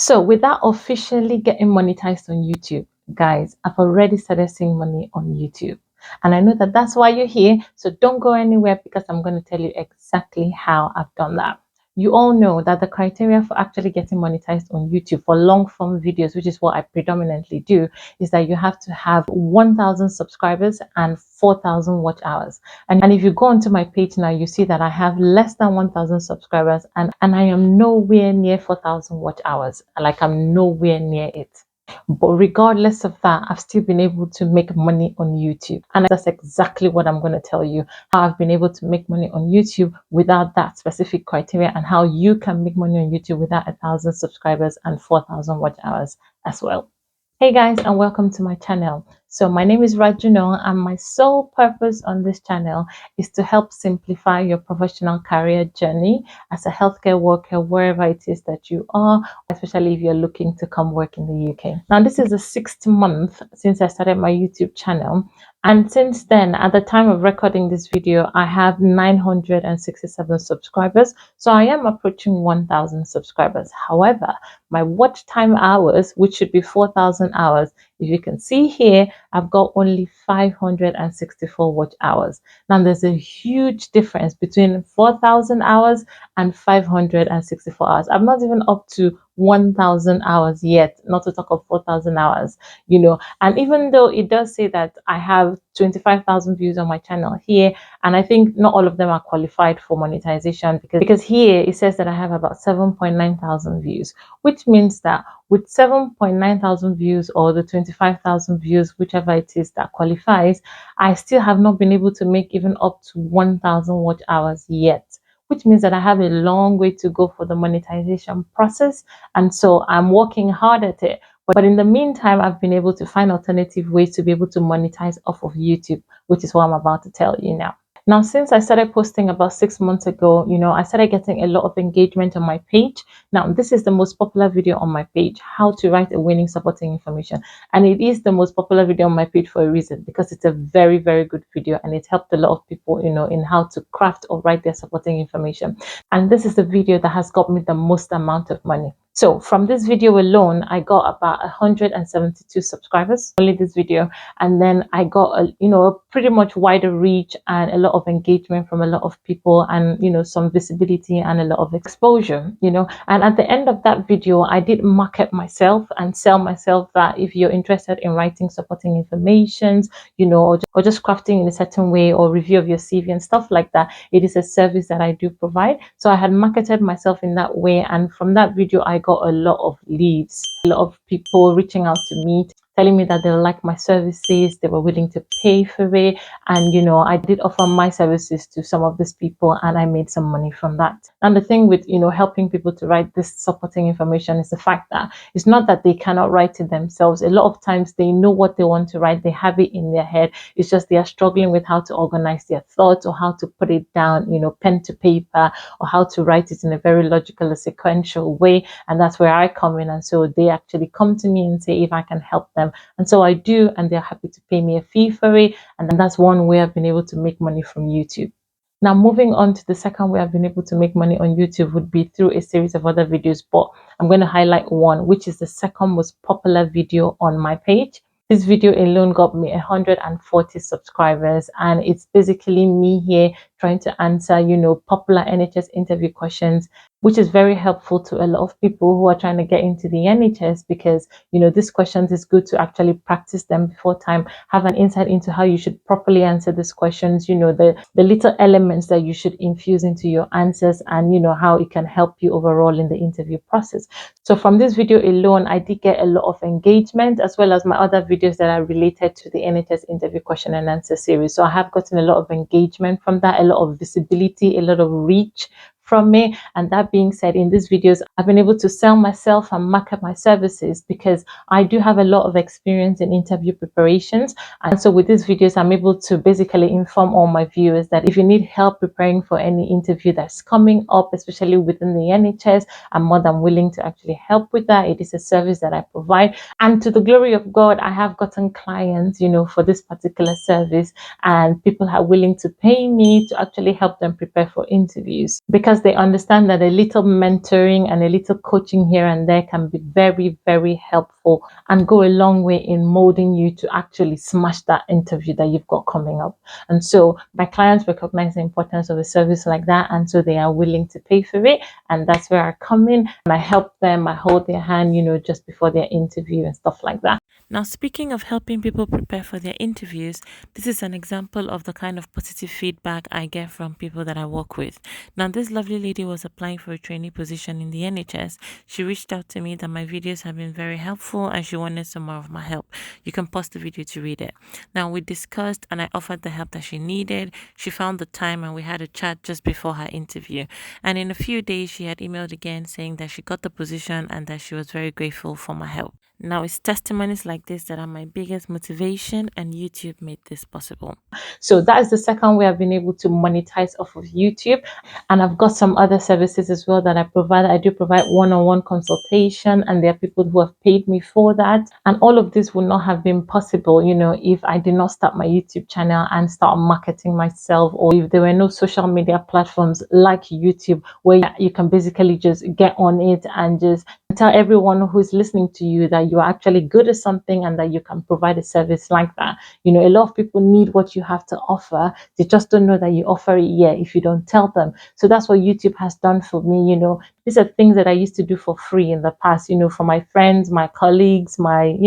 So without officially getting monetized on YouTube, guys, I've already started seeing money on YouTube. And I know that that's why you're here. So don't go anywhere because I'm going to tell you exactly how I've done that. You all know that the criteria for actually getting monetized on YouTube for long form videos, which is what I predominantly do, is that you have to have 1,000 subscribers and 4,000 watch hours. And if you go onto my page now, you see that I have less than 1,000 subscribers and I am nowhere near 4,000 watch hours. Like I'm nowhere near it. But regardless of that, I've still been able to make money on YouTube. And that's exactly what I'm going to tell you, how I've been able to make money on YouTube without that specific criteria and how you can make money on YouTube without 1,000 subscribers and 4,000 watch hours as well. Hey guys, and welcome to my channel. So my name is Rajunal, and my sole purpose on this channel is to help simplify your professional career journey as a healthcare worker wherever it is that you are, especially if you're looking to come work in the UK. Now, this is the 6th month since I started my YouTube channel. And since then, at the time of recording this video, I have 967 subscribers. So I am approaching 1,000 subscribers. However, my watch time hours, which should be 4,000 hours, if you can see here, I've got only 564 watch hours. Now, there's a huge difference between 4,000 hours and 564 hours. I'm not even up to 1,000 hours yet, not to talk of 4,000 hours, and even though it does say that I have 25,000 views on my channel here, and I think not all of them are qualified for monetization because here it says that I have about 7.9 thousand views, which means that with 7.9 thousand views or the 25,000 views, whichever it is that qualifies, I still have not been able to make even up to 1,000 watch hours yet, which means that I have a long way to go for the monetization process. And so I'm working hard at it. But in the meantime, I've been able to find alternative ways to be able to monetize off of YouTube, which is what I'm about to tell you now. Now, since I started posting about 6 months ago, I started getting a lot of engagement on my page. Now, this is the most popular video on my page, how to write a winning supporting information. And it is the most popular video on my page for a reason, because it's a very, very good video and it helped a lot of people, in how to craft or write their supporting information. And this is the video that has got me the most amount of money. So from this video alone, I got about 172 subscribers, only this video. And then I got a pretty much wider reach and a lot of engagement from a lot of people and, some visibility and a lot of exposure, and at the end of that video, I did market myself and sell myself that if you're interested in writing supporting informations, or just crafting in a certain way or review of your CV and stuff like that, it is a service that I do provide. So I had marketed myself in that way. And from that video, I got a lot of leads, a lot of people reaching out to me, telling me that they like my services, they were willing to pay for it. And, I did offer my services to some of these people and I made some money from that. And the thing with, helping people to write this supporting information is the fact that it's not that they cannot write it themselves. A lot of times they know what they want to write, they have it in their head. It's just they are struggling with how to organize their thoughts or how to put it down, pen to paper, or how to write it in a very logical or sequential way. And that's where I come in. And so they actually come to me and say if I can help them. And so I do, and they're happy to pay me a fee for it. And that's one way I've been able to make money from YouTube. Now, moving on to the second way I've been able to make money on YouTube would be through a series of other videos, but I'm going to highlight one, which is the second most popular video on my page. This video alone got me 140 subscribers, and it's basically me here trying to answer, popular NHS interview questions, which is very helpful to a lot of people who are trying to get into the NHS because, these questions is good to actually practice them before time, have an insight into how you should properly answer these questions, the little elements that you should infuse into your answers and, how it can help you overall in the interview process. So from this video alone, I did get a lot of engagement as well as my other videos that are related to the NHS interview question and answer series. So I have gotten a lot of engagement from that, a lot of visibility, a lot of reach from me. And that being said, in these videos, I've been able to sell myself and market my services because I do have a lot of experience in interview preparations. And so with these videos, I'm able to basically inform all my viewers that if you need help preparing for any interview that's coming up, especially within the NHS, I'm more than willing to actually help with that. It is a service that I provide. And to the glory of God, I have gotten clients, for this particular service, and people are willing to pay me to actually help them prepare for interviews because because they understand that a little mentoring and a little coaching here and there can be very, very helpful and go a long way in molding you to actually smash that interview that you've got coming up. And so my clients recognize the importance of a service like that, and so they are willing to pay for it. And that's where I come in and I help them. I hold their hand, just before their interview and stuff like that. Now, speaking of helping people prepare for their interviews, this is an example of the kind of positive feedback I get from people that I work with. Now, this lovely lady was applying for a trainee position in the NHS. She reached out to me that my videos have been very helpful and she wanted some more of my help. You can pause the video to read it. Now, we discussed and I offered the help that she needed. She found the time and we had a chat just before her interview. And in a few days, she had emailed again saying that she got the position and that she was very grateful for my help. Now, it's testimonies like this that are my biggest motivation, and YouTube made this possible. So that is the second way I've been able to monetize off of YouTube. And I've got some other services as well that I provide. I do provide one-on-one consultation, and there are people who have paid me for that. And all of this would not have been possible, if I did not start my YouTube channel and start marketing myself, or if there were no social media platforms like YouTube where you can basically just get on it and just tell everyone who's listening to you that you are actually good at something and that you can provide a service like that. A lot of people need what you have to offer. They just don't know that you offer it yet if you don't tell them. So that's what YouTube has done for me. These are things that I used to do for free in the past, for my friends, my colleagues, my,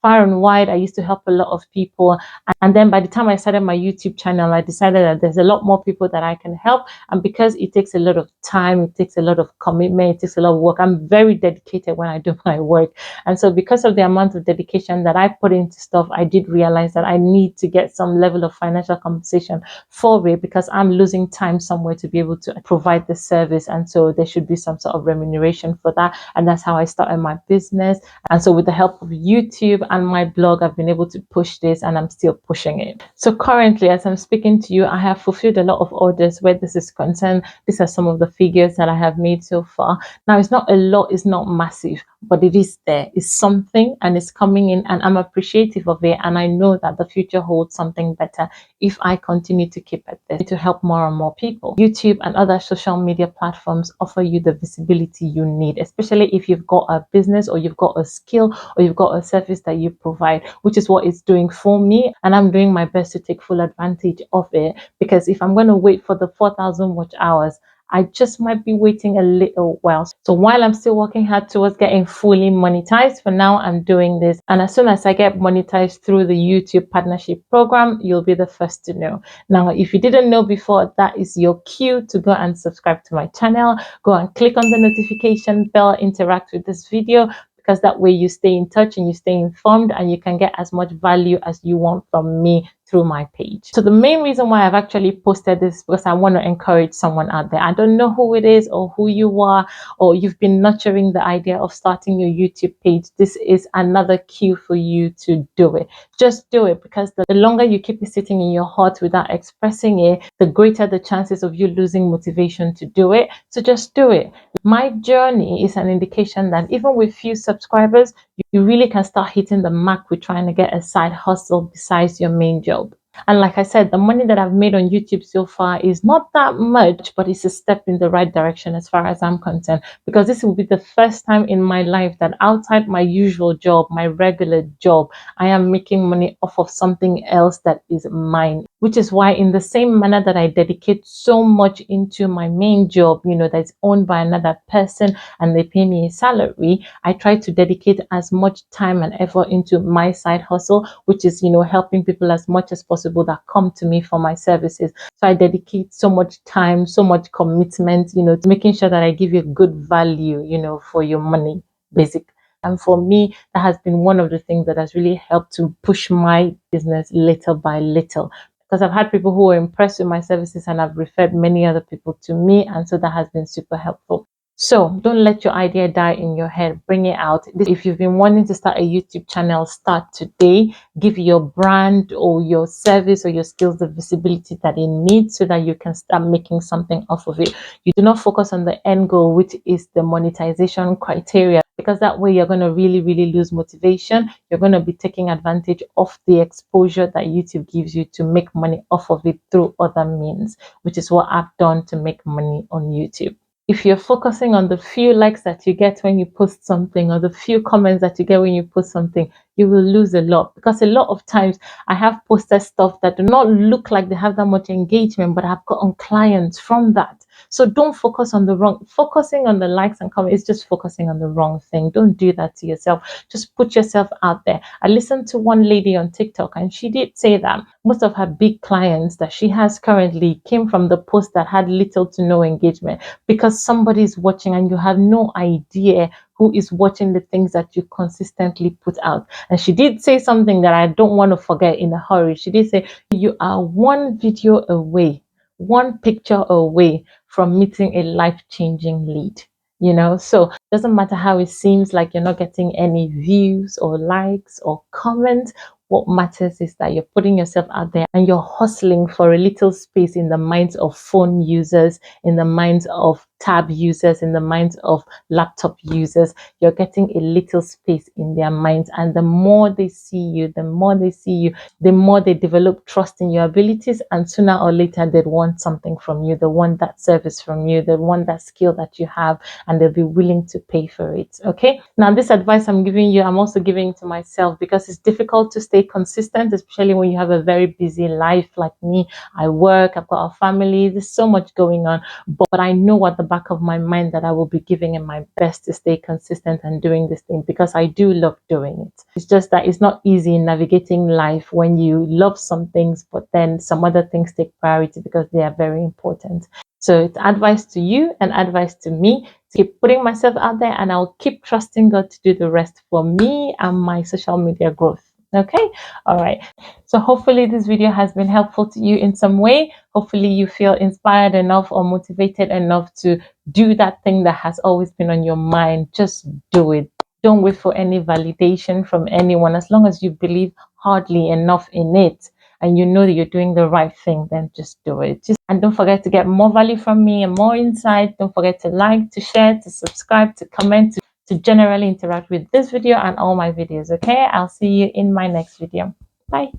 far and wide. I used to help a lot of people. And then by the time I started my YouTube channel, I decided that there's a lot more people that I can help. And because it takes a lot of time, it takes a lot of commitment, it takes a lot of work. I'm very dedicated when I do my work. And so because of the amount of dedication that I put into stuff, I did realize that I need to get some level of financial compensation for it, because I'm losing time somewhere to be able to provide the service. And so there should be some sort of remuneration for that. And that's how I started my business. And so with the help of YouTube and my blog, I've been able to push this, and I'm still pushing it. So currently, as I'm speaking to you, I have fulfilled a lot of orders where this is concerned. These are some of the figures that I have made so far. Now, it's not a lot, it's not massive, but it is there. It's something, and it's coming in, and I'm appreciative of it. And I know that the future holds something better if I continue to keep at this to help more and more people. YouTube and other social media platforms offer you the visibility you need, especially if you've got a business or you've got a skill or you've got a service that you provide, which is what it's doing for me. And I'm doing my best to take full advantage of it, because if I'm going to wait for the 4,000 watch hours, I just might be waiting a little while. So while I'm still working hard towards getting fully monetized, for now I'm doing this. And as soon as I get monetized through the YouTube partnership program, you'll be the first to know. Now, if you didn't know before, that is your cue to go and subscribe to my channel. Go and click on the notification bell, interact with this video, because that way you stay in touch and you stay informed, and you can get as much value as you want from me through my page. So the main reason why I've actually posted this, because I want to encourage someone out there. I don't know who it is or who you are, or you've been nurturing the idea of starting your YouTube page. This is another cue for you to do it. Just do it, because the longer you keep it sitting in your heart without expressing it, the greater the chances of you losing motivation to do it. So just do it. My journey is an indication that even with few subscribers, you really can start hitting the mark with trying to get a side hustle besides your main job. And like I said, the money that I've made on YouTube so far is not that much, but it's a step in the right direction as far as I'm concerned, because this will be the first time in my life that outside my usual job, my regular job, I am making money off of something else that is mine. Which is why, in the same manner that I dedicate so much into my main job, that's owned by another person and they pay me a salary, I try to dedicate as much time and effort into my side hustle, which is, helping people as much as possible that come to me for my services. So I dedicate so much time, so much commitment, to making sure that I give you good value, for your money, basically. And for me, that has been one of the things that has really helped to push my business little by little. Because I've had people who were impressed with my services and I've referred many other people to me. And so that has been super helpful. So don't let your idea die in your head. Bring it out. If you've been wanting to start a YouTube channel, start today. Give your brand or your service or your skills the visibility that it needs so that you can start making something off of it. You do not focus on the end goal, which is the monetization criteria, because that way you're going to really lose motivation. You're going to be taking advantage of the exposure that YouTube gives you to make money off of it through other means, which is what I've done to make money on YouTube. If you're focusing on the few likes that you get when you post something, or the few comments that you get when you post something, you will lose a lot, because a lot of times I have posted stuff that do not look like they have that much engagement, but I've gotten clients from that. So don't focus on the wrong, focusing on the likes and comments is just focusing on the wrong thing. Don't do that to yourself. Just put yourself out there. I listened to one lady on TikTok, and she did say that most of her big clients that she has currently came from the post that had little to no engagement, because somebody is watching and you have no idea who is watching the things that you consistently put out. And she did say something that I don't want to forget in a hurry. She did say, you are one video away, one picture away from meeting a life-changing lead. So it doesn't matter how it seems like you're not getting any views or likes or comments. What matters is that you're putting yourself out there and you're hustling for a little space in the minds of phone users, in the minds of tab users, in the minds of laptop users. You're getting a little space in their minds. And the more they see you, the more they develop trust in your abilities. And sooner or later, they'd want something from you. They want that service from you. They want that skill that you have, and they'll be willing to pay for it. Okay. Now, this advice I'm giving you, I'm also giving to myself, because it's difficult to stay consistent, especially when you have a very busy life like me. I work, I've got a family, there's so much going on, but I know at the back of my mind that I will be giving it my best to stay consistent and doing this thing, because I do love doing it. It's just that it's not easy in navigating life when you love some things, but then some other things take priority because they are very important. So it's advice to you and advice to me to keep putting myself out there, and I'll keep trusting God to do the rest for me and my social media growth. Okay. All right. So hopefully this video has been helpful to you in some way. Hopefully you feel inspired enough or motivated enough to do that thing that has always been on your mind. Just do it. Don't wait for any validation from anyone. As long as you believe hardly enough in it and you know that you're doing the right thing, then just do it. And don't forget to get more value from me and more insight. Don't forget to like, to share, to subscribe, to comment, to generally interact with this video and all my videos. Okay, I'll see you in my next video. Bye.